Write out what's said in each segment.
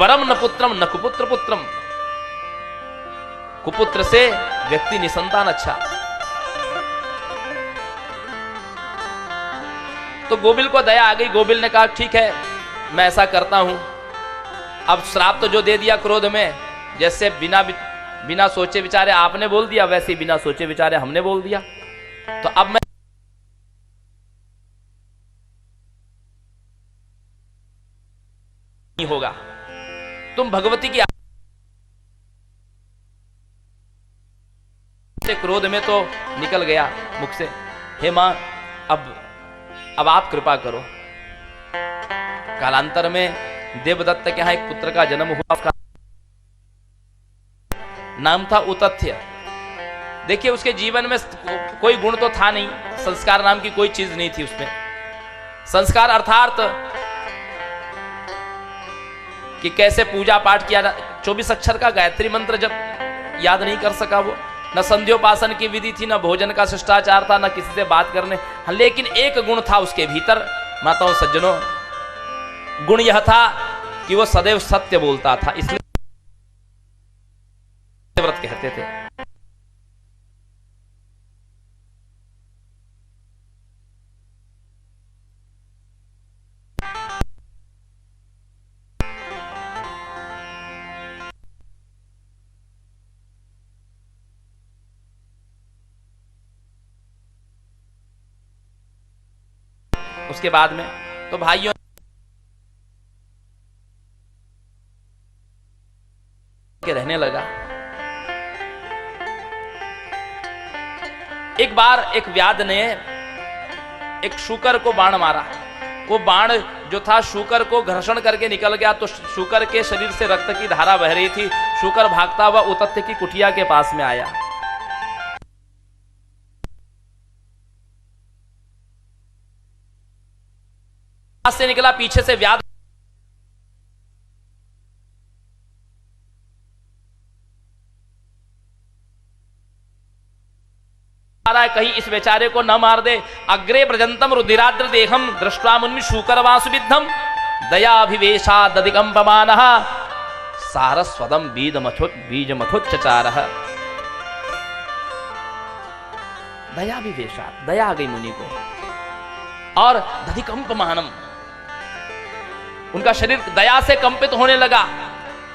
वरम न पुत्रम न कुपुत्र पुत्रम। कुपुत्र से व्यक्ति निसंतान अच्छा। तो गोबिल को दया आ गई। गोबिल ने कहा ठीक है मैं ऐसा करता हूं। अब श्राप तो जो दे दिया क्रोध में, जैसे बिना सोचे विचारे आपने बोल दिया, वैसे ही बिना सोचे विचारे हमने बोल दिया। तो अब मैं नहीं होगा, तुम भगवती की से क्रोध में तो निकल गया मुख से, हे मां अब आप कृपा करो। कालांतर में देवदत्त के यहां एक पुत्र का जन्म हुआ, उसका नाम था उतथ्य। देखिए उसके जीवन में कोई गुण तो था नहीं, संस्कार नाम की कोई चीज नहीं थी उसमें। संस्कार अर्थात कि कैसे पूजा पाठ किया, 24 अक्षर का गायत्री मंत्र जब याद नहीं कर सका वो, न संध्योपासन की विधि थी, न भोजन का शिष्टाचार था, न किसी से बात करने। लेकिन एक गुण था उसके भीतर माताओं सज्जनों, गुण यह था कि वो सदैव सत्य बोलता था, इसलिए व्रत कहते थे। उसके बाद में तो भाइयों के रहने लगा। एक बार एक व्याध ने एक शूकर को बाण मारा। वो बाण जो था शूकर को घर्षण करके निकल गया, तो शूकर के शरीर से रक्त की धारा बह रही थी। शूकर भागता हुआ उतथ्य की कुटिया के पास में आया। पास से निकला, पीछे से व्याध कहीं इस बेचारे को न मार दे। अग्रे प्रजंतम रुधिराद्र देहम दृष्ट्वा मुनि शूकर वासुविद्धम दयाभिवेशादधिकंपमानः सारस्वतम बीजमथोच्चचारः। दयाभिवेशात्, दया आ गई मुनि को, और दधिकंपमानम, उनका शरीर दया से कंपित होने लगा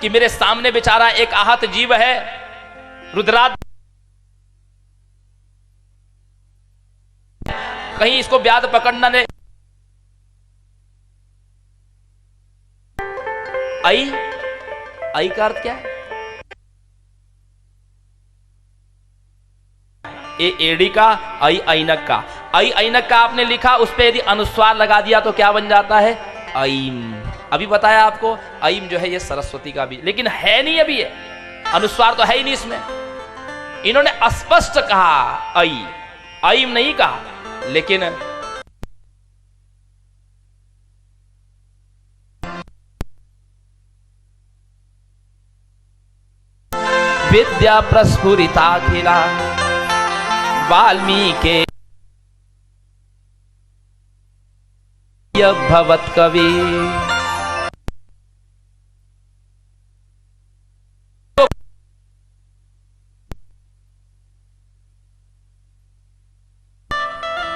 कि मेरे सामने बेचारा एक आहत जीव है। रुद्राद कहीं इसको व्याध पकड़ना ने। आई का अर्थ क्या है? एड़ी का, ऐनक का। ऐनक का आपने लिखा, उस पे यदि अनुस्वार लगा दिया तो क्या बन जाता है? ऐम। अभी बताया आपको, ऐम जो है ये सरस्वती का भी, लेकिन है नहीं अभी, ये अनुस्वार तो है ही नहीं इसमें। इन्होंने अस्पष्ट कहा ऐम नहीं कहा, लेकिन विद्या प्रस्फुरिताखिला वाल्मीकि भवत कवि।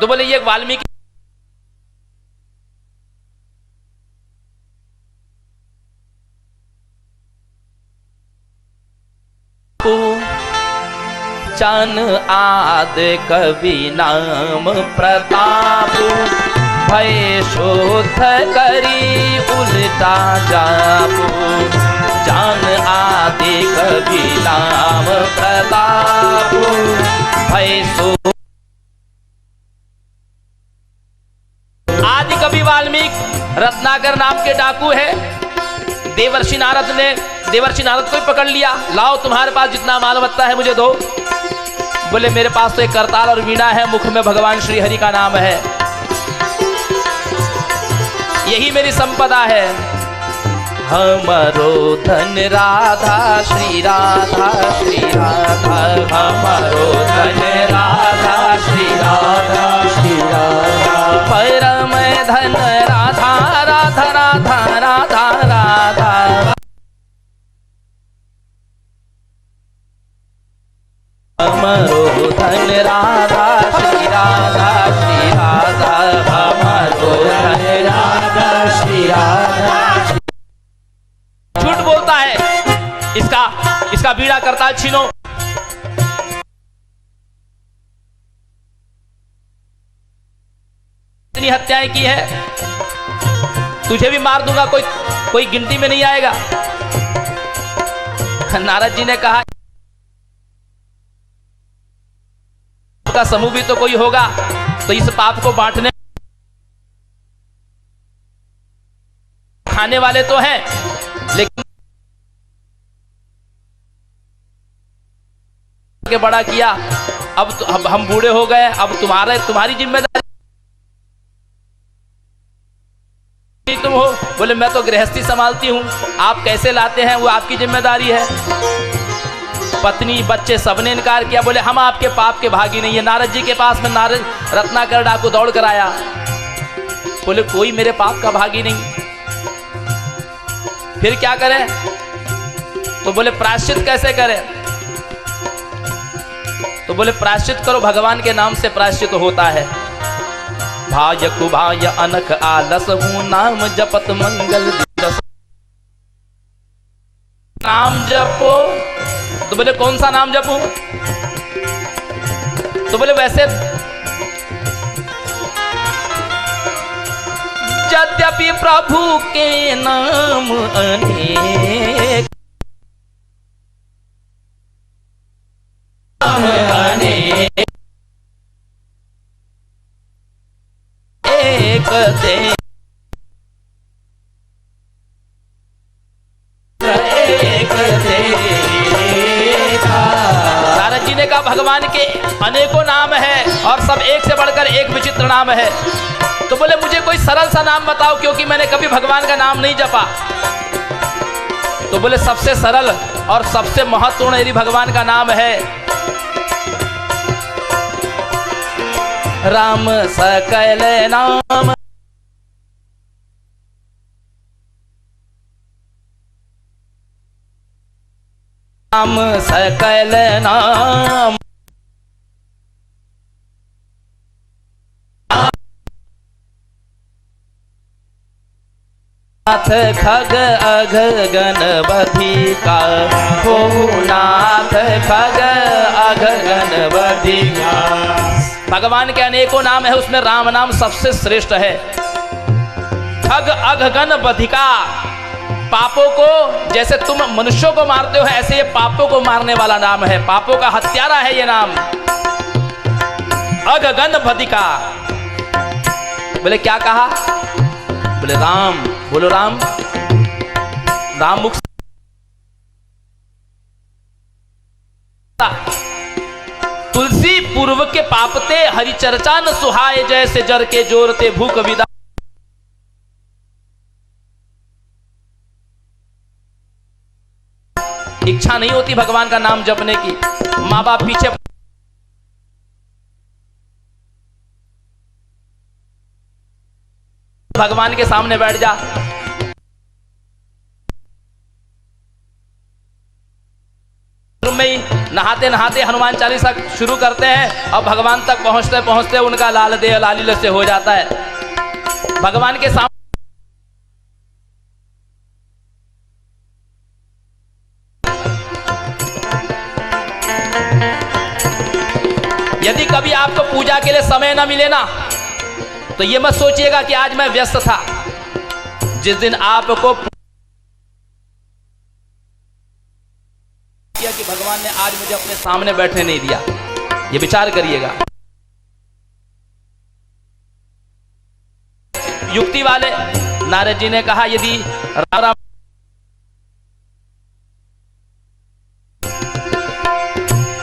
तो बोले ये वाल्मीकि चन आद कवि नाम प्रताप भय शोध करी उल्टा जापू। जान आदि कवि नाम प्रताप भय शोध। आदि कवि वाल्मीकि रत्नाकर नाम के डाकू है। देवर्षि नारद को ही पकड़ लिया। लाओ तुम्हारे पास जितना मालमत्ता है मुझे दो। बोले मेरे पास तो एक करताल और वीणा है, मुख में भगवान श्री हरि का नाम है, यही मेरी संपदा है। हमारो धन राधा श्री राधा श्री राधा, हमारो धन राधा श्री राधा श्री राधा, परम धन राधा राधा राधा राधा राधा। बीड़ा करताल छीनो। इतनी हत्याएं की है, तुझे भी मार दूंगा, कोई गिनती में नहीं आएगा। नारद जी ने कहा का समूह भी तो कोई होगा, तो इस पाप को बांटने खाने वाले तो हैं, लेकिन के बड़ा किया। अब हम बूढ़े हो गए, अब तुम्हारी जिम्मेदारी तुम हो। बोले मैं तो गृहस्थी संभालती हूं, आप कैसे लाते हैं वो आपकी जिम्मेदारी है। पत्नी बच्चे सबने इनकार किया, बोले हम आपके पाप के भागी नहीं है। नारद जी के पास में नारद रत्नाकर डाकू दौड़ कर आया, बोले कोई मेरे पाप का भागी नहीं, फिर क्या करें? तो बोले प्रायश्चित कैसे करें? तो बोले प्रायश्चित करो, भगवान के नाम से प्रायश्चित होता है। भाय कुभाय अनख आलस हूं, नाम जपत मंगल दिवस। नाम जपो। तो बोले कौन सा नाम जपूं? तो बोले वैसे यद्यपि प्रभु के नाम अनेक एक दे नारद जी ने कहा भगवान के अनेकों नाम है और सब एक से बढ़कर एक विचित्र नाम है। तो बोले मुझे कोई सरल सा नाम बताओ, क्योंकि मैंने कभी भगवान का नाम नहीं जपा। तो बोले सबसे सरल और सबसे महत्वपूर्ण यदि भगवान का नाम है राम सकल नाम। राम सकल नाम नाथ खग अघ गणपति का हो, नाथ खग अघ गणपति का। भगवान के अनेकों नाम है, उसमें राम नाम सबसे श्रेष्ठ है। खग अघ गणपति का, पापों को जैसे तुम मनुष्यों को मारते हो ऐसे ये पापों को मारने वाला नाम है, पापों का हत्यारा है ये नाम। अघ गणपति का। बोले क्या कहा? बोले राम। बोलो राम। राम मुख तुलसी पूर्व के पापते हरि चर्चा न सुहाए, जैसे जर के जोरते भूख विदा। इच्छा नहीं होती भगवान का नाम जपने की, माँ बाप पीछे भगवान के सामने बैठ जा। में ही नहाते नहाते हनुमान चालीसा शुरू करते हैं और भगवान तक पहुंचते पहुंचते उनका लाल देह लालील से हो जाता है। भगवान के सामने यदि कभी आपको पूजा के लिए समय ना मिले ना, तो ये मत सोचिएगा कि आज मैं व्यस्त था। जिस दिन आपको किया कि भगवान ने आज मुझे अपने सामने बैठने नहीं दिया, ये विचार करिएगा। युक्ति वाले नारद जी ने कहा यदि राम राम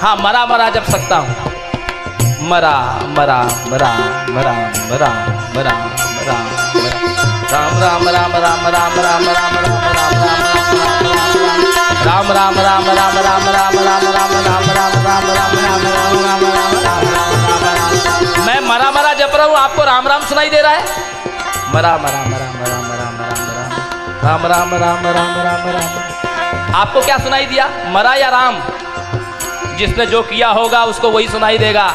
हाँ मरा मरा जप सकता हूं, मरा मरा मरा मरा मरा मरा मरा राम राम राम राम राम राम राम राम राम राम राम राम राम राम राम राम राम राम राम। मैं मरा मरा जप रहा हूँ, आपको राम राम सुनाई दे रहा है? मरा मरा मरा मरा मरा मरा राम राम राम राम राम राम। आपको क्या सुनाई दिया, मरा या राम? जिसने जो किया होगा उसको वही सुनाई देगा।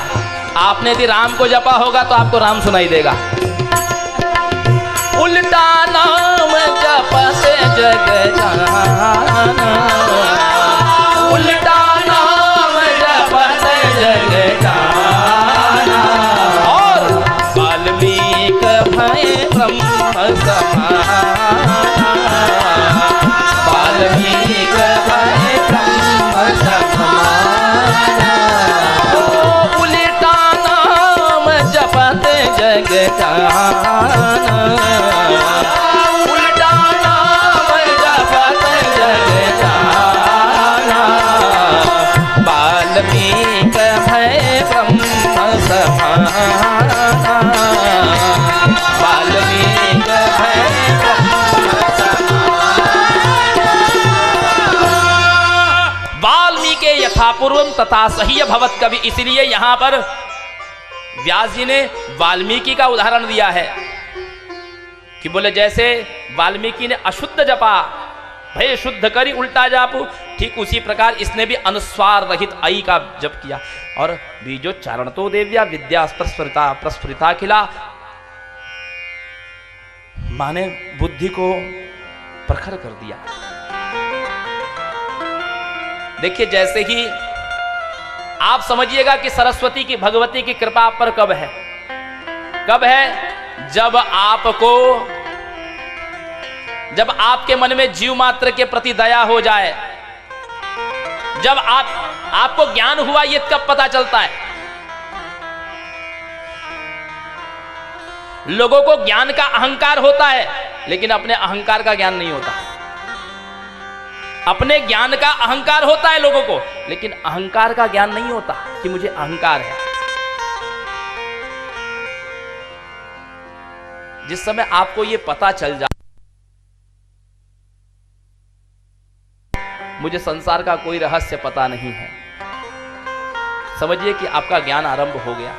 आपने यदि राम को जपा होगा तो आपको राम सुनाई देगा। उल्टा नाम जपते जग जाना, उल्टा वाल्मीकि भय ब्रह्म समाना। उल्टा नाम जपत जग जाना, उल्टा नाम जपत जग जाना। वाल्मीकि भय ब्रह्म समाना, वाल्मीकि भय ब्रह्म समाना। वाल्मीकि यथापूर्वम तथा सह्य भवत कवि, इसलिए यहां पर व्यास जी ने वाल्मीकि का उदाहरण दिया है कि बोले जैसे वाल्मीकि ने अशुद्ध जपा, भय शुद्ध करी उल्टा जापू, ठीक उसी प्रकार इसने भी अनुस्वार रहित आई का जप किया। और बीजो चारण तो देव्या विद्या प्रस्फुरिता खिला, माने बुद्धि को प्रखर कर दिया। देखिए जैसे ही आप समझिएगा कि सरस्वती की भगवती की कृपा आप पर कब है, कब है? जब आपके मन में जीव मात्र के प्रति दया हो जाए, जब आपको ज्ञान हुआ, ये कब पता चलता है? लोगों को ज्ञान का अहंकार होता है, लेकिन अपने अहंकार का ज्ञान नहीं होता। अपने ज्ञान का अहंकार होता है लोगों को, लेकिन अहंकार का ज्ञान नहीं होता कि मुझे अहंकार है। जिस समय आपको यह पता चल जाए मुझे संसार का कोई रहस्य पता नहीं है, समझिए कि आपका ज्ञान आरंभ हो गया।